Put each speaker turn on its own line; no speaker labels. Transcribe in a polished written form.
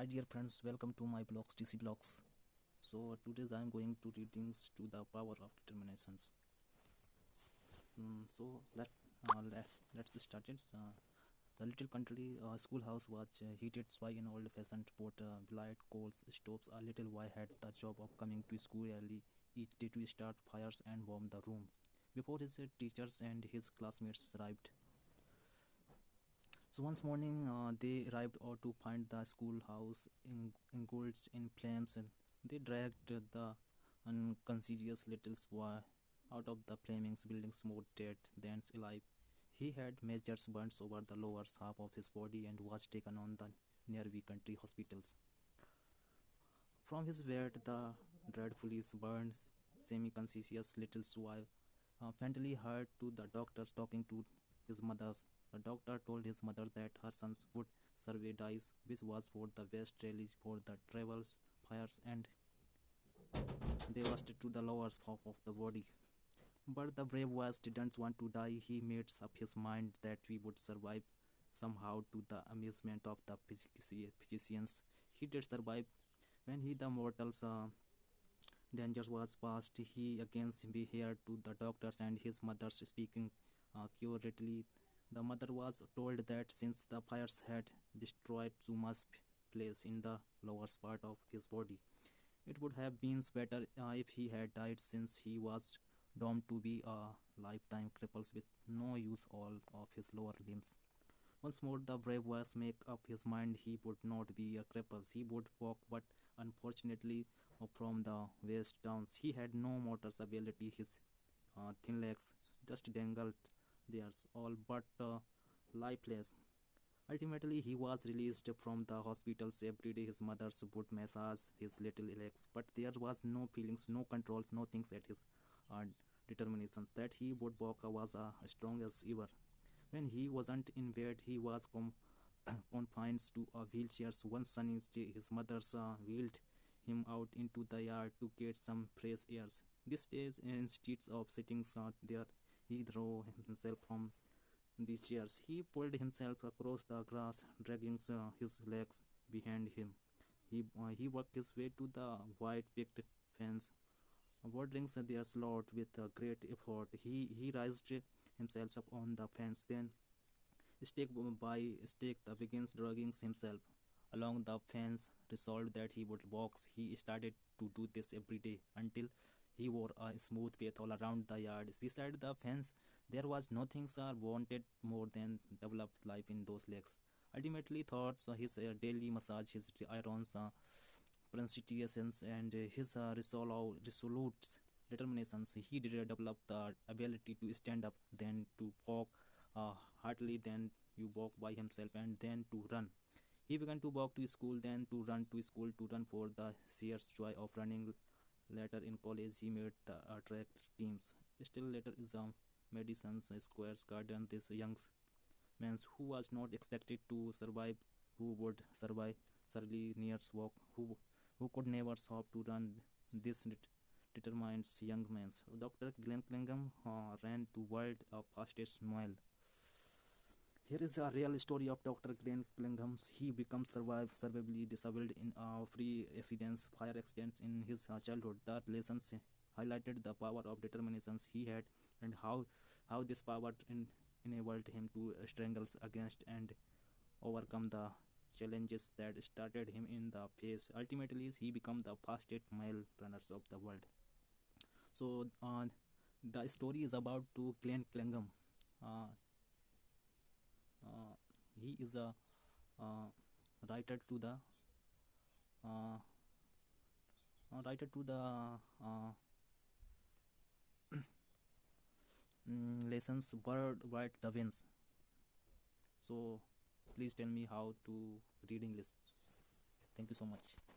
Hi dear friends, welcome to my blogs TC Blogs. So today I am going to readings to the power of determinations. So let's start it. The little country schoolhouse was heated by an old-fashioned pot, light coals stoves. A little boy had the job of coming to school early each day to start fires and warm the room before his teachers and his classmates arrived. So once morning, they arrived out to find the schoolhouse engulfed in flames. And they dragged the unconscious little boy out of the flaming buildings, more dead than alive. He had major burns over the lower half of his body and was taken on the nearby country hospitals. From his bed, the dreadfully burned, semi-conscious little boy faintly heard to the doctor talking to his mother. The doctor told his mother that her sons would survey dice, which was for the best relief for the travels, fires, and devastated to the lower half of the body. But the brave boy didn't want to die. He made up his mind that we would survive somehow, to the amusement of the physicians. He did survive. When the mortal's danger was past, he again behaved to the doctors and his mother, speaking accurately. The mother was told that since the fires had destroyed too much place in the lower part of his body, it would have been better if he had died, since he was doomed to be a lifetime cripple with no use all of his lower limbs. Once more, the brave was make up his mind. He would not be a cripple. He would walk, but unfortunately, from the waist down, he had no motor ability. His thin legs just dangled there, all but lifeless. Ultimately, he was released from the hospitals. Every day, his mothers would massage his little legs, but there was no feelings, no controls, no things at his uh, determination that he would walk was as strong as ever. When he wasn't in bed, he was confined to a wheelchair. One sunny day, his mother wheeled him out into the yard to get some fresh air. This day, instead of sitting there, he drew himself from the chairs. He pulled himself across the grass, dragging his legs behind him. He worked his way to the white picket fence, watering their slot with a great effort. He raised himself up on the fence, then stake by stake the begins dragging himself along the fence, resolved that he would walk. He started to do this every day until he wore a smooth path all around the yard. Beside the fence, there was nothing sir wanted more than developed life in those legs. Ultimately, thoughts his daily massage, his irons, pronunciations, and his resolute determinations, he did develop the ability to stand up, then to walk heartily, then you walk by himself, and then to run. He began to walk to school, then to run to school, to run for the sheer joy of running. Later in college, he made the track teams. Still later is Madison Square Garden. This young man who was not expected to survive, who would survive Surly Near's walk, who could never stop to run. This determines young man. Dr. Glenn Clingham ran to world of fastest mile. Here is a real story of Dr. Glenn Clingham. He becomes survivably disabled in free accidents, fire accidents in his childhood. The lessons highlighted the power of determinations he had, and how this power enabled him to struggle against and overcome the challenges that started him in the face. Ultimately, he became the fastest mile runners of the world. So, the story is about to Glenn Clingham. Uh, uh, he is a uh, writer to the uh, writer to the uh, lessons bird white the winds. So please tell me how to reading lists. Thank you so much.